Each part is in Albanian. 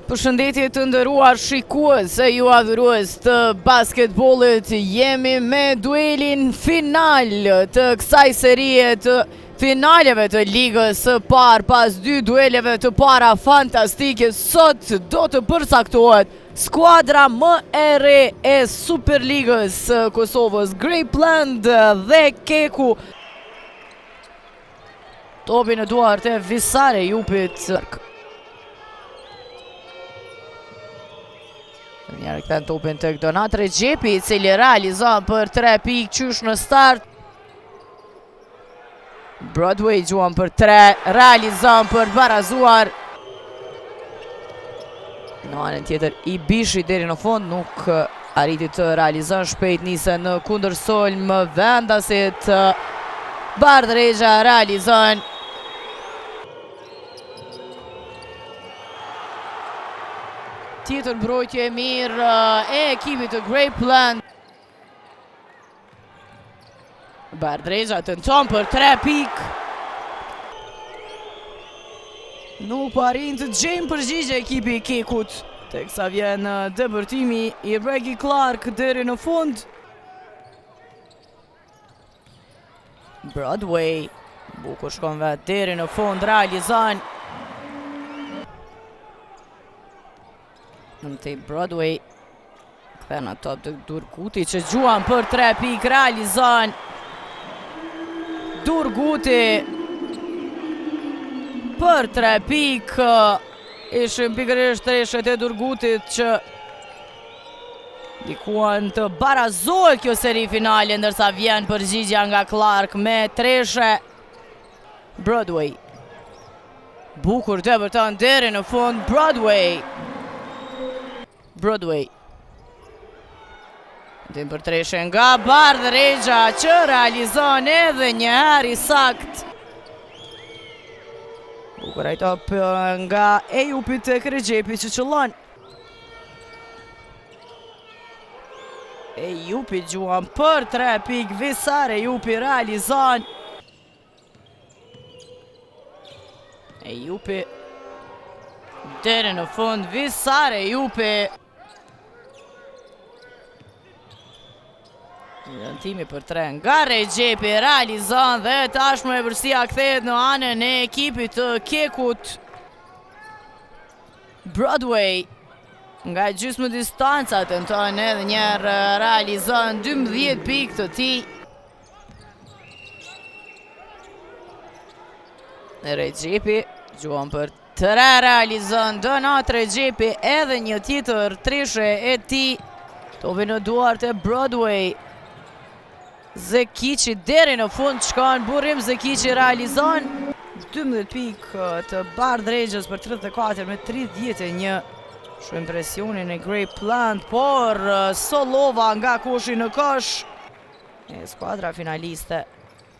Përshëndetje të nderuar shikues e ju adhurues të basketbollit, jemi me duelin final të kësaj serie të finaleve të ligës së parë. Pas dy dueleve të para fantastike, sot do të përcaktohet skuadra më e re e Superligës së Kosovës, Grapeland dhe Keku. Topi në duart e Visare Jupit. Njerë këtën topin të Donat Regjepi, i cili realizon për 3 pikë qysh në start. Broadway gjuan për 3, realizon për barazuar. Në anën tjetër i Bishi deri në fund nuk arriti të realizon, shpejt nisën në kundërsolm vendasit. Bardh Regja realizon. Tjetër mbrojtje e mirë e ekipit të Grapeland. Bardh Regja tenton për 3 pikë. Nuk parin të gjejmë përgjigje ekipi i Kekut, teksa vjen depërtimi i Reggie Clark deri në fund. Broadway bukur shkon vetë deri në fund, realizon. Në të Broadway këthe në top të Durguti që gjuan për 3 pikë, realizon. Durguti për 3 pikë, ishim pikërisht treshet e Durgutit që dikuan të barazohet kjo seri finale, ndërsa vjen përgjigja nga Clark me treshe. Broadway bukur depërton deri në fund. Broadway Din për treshe nga Bardh Regja që realizon edhe një herë i sakt. Bukur ai top nga Ejupi tek Regjepi që qëllon. Ejupi gjuan për 3 pikë, Visare Ejupi realizon. Ejupi deri në fund, Visare Ejupi. Timi për 3 nga Regjepi realizon dhe tashmë e vërsia kthehet në anën e ekipit të Kekut. Broadway nga gjysmë distanca tenton edhe njerë, realizon 12 pikë të tij. Regjepi gjuan për 3, realizon Donat Regjepi, edhe një tjetër treshe e tij. Topi në duart e Broadway. Zekici deri në fund shkon burim, Zekici realizon 12 pikë të Bardh Regjës për 34 me 31. Shumë impresionin e Grapeland, por Solova nga koshi në kosh. Skuadra finaliste,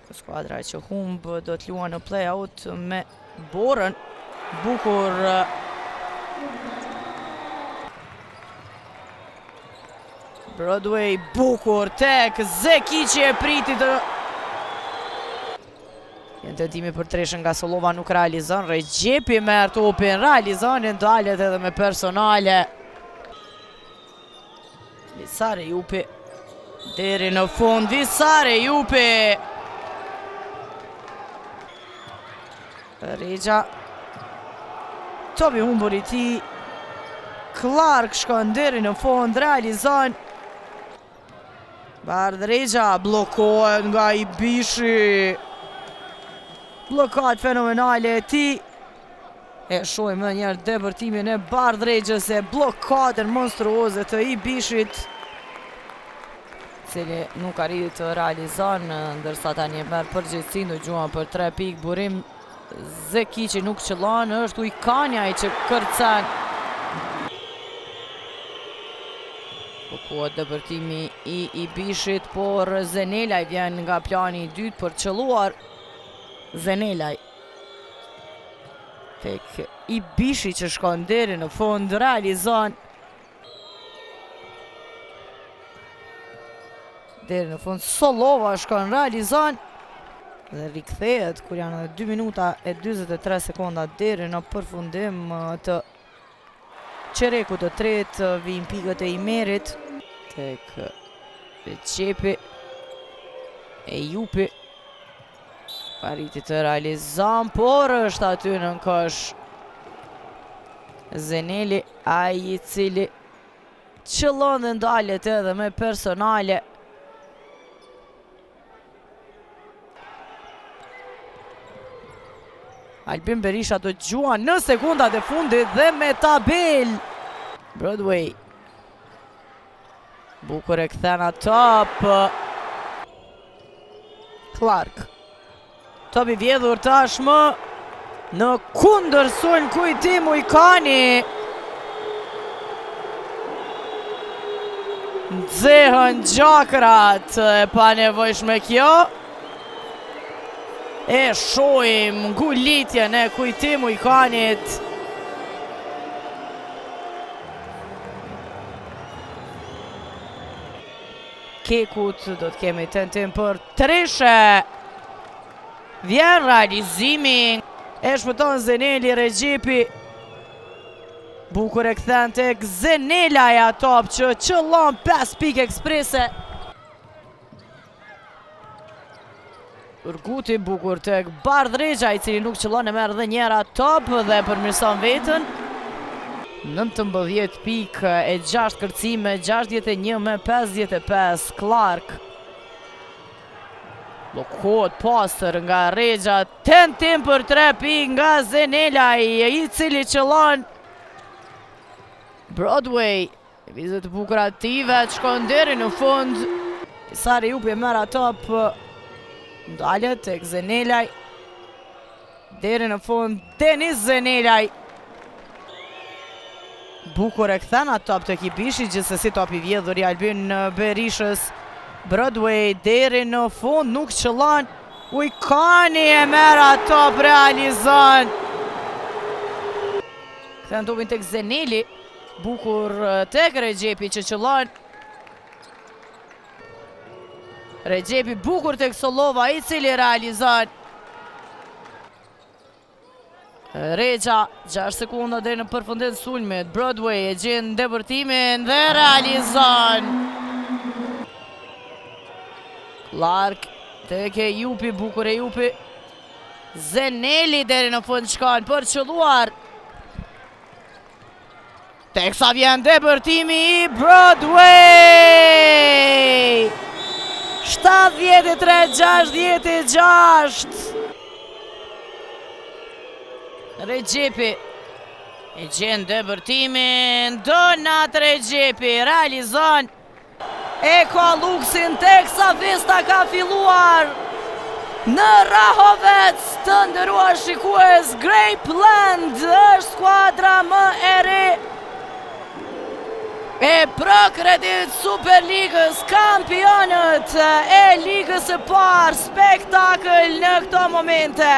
skuadra që humbë do të luan në play-out me Borën. Bukur Broadway, bukur tek Zekici e priti të... Tentimi për treshën nga Solova nuk realizon. Regjepi merr topin, realizonin, dalet edhe me personale. Visare Ejupi deri në fund, Visare Ejupi. Regja, topi humbur i tij. Clark shkon deri në fund, realizon. Bardh Regja blokohet nga i Bishi. Blokat fenomenale e tij. E shohim edhe njerë depërtimin e Bardh Regjës, e blokatën monstruoze të i Bishit, cili nuk arriti të realizon, ndërsa tani merr përgjegjësinë, do gjuan për 3 pikë burim. Zekici nuk qëllon, është Ujkanja i që kërcen. Bukur depërtimi i Bishit, por Zenelaj vjen nga plani i dytë për qëlluar. Zenelaj tek i Bishi që shkon deri në fund, realizon. Deri në fund Solova shkon, realizon. Dhe rikthehet kur janë 2 minuta e 43 sekonda deri në përfundim të Qereku të tretë, vijnë pikët e Imerit tek Recepi. Ejupi pariti të realizon, por është aty në kosh Zeneli, ai i cili qëllon dhe ndalet edhe me personale. Albin Berisha të gjuan në sekundat e fundit dhe me tabel. Broadway. Bukur e këthena top. Clark. Top i vjedhur tashmë në kundër sulm kujtim Ujkani. Nxehen gjakrat, e pa nevojshme kjo. E shohim ngulitjen e kujtim Ujkanit. Kekut do të kemi tentim për Trishe. Vjen realizimi. E shpëton Zeneli, Recepi. Bukur e kthen tek Zenelaja top që qëllon 5 pikë eksprese. Urguti bukur tek Bardh Rexha, i cili nuk qëllon, e merr dhe njëra top dhe përmirëson veten. 19 pikë e 6 kërcime, 61 me 55. Clark. Blokohet pasër nga Rexha, tentim për 3 pikë nga Zenelaj, i cili qëllon. Broadway, vizet bukur ative, shkon deri në fund. Sari Jupi e merr top. Ndalet tek Zenelaj. Deri në fund, Denis Zenelaj. Bukur e kthen top të Kibishi, gjithsesi top i vjedhur i Albin Berishës. Broadway deri në fund, nuk qëllon. Ujkani e merr top, realizon. Kthen topin tek Zeneli. Bukur tek Recepi që qëllon. Recepi bukur tek Sollova, i cili realizon. Rexha, 6 sekunda deri në përfundim të sulmit. Broadway e gjen ndërtimin dhe realizon. Clark tek Ejupi, bukur Ejupi. Zeneli deri në fund shkon për qëlluar. Teksa vjen ndërtimi i Broadway. 73-66. Recepi e gjen ndërtimin. Donat Recepi realizon. E ka luksin, teksa festa ka filluar. Në Rahovec, të nderuar shikues, Grapeland është skuadra më e re e Prokredit Superligës, kampionët e ligës së parë. Spektakël në këto momente.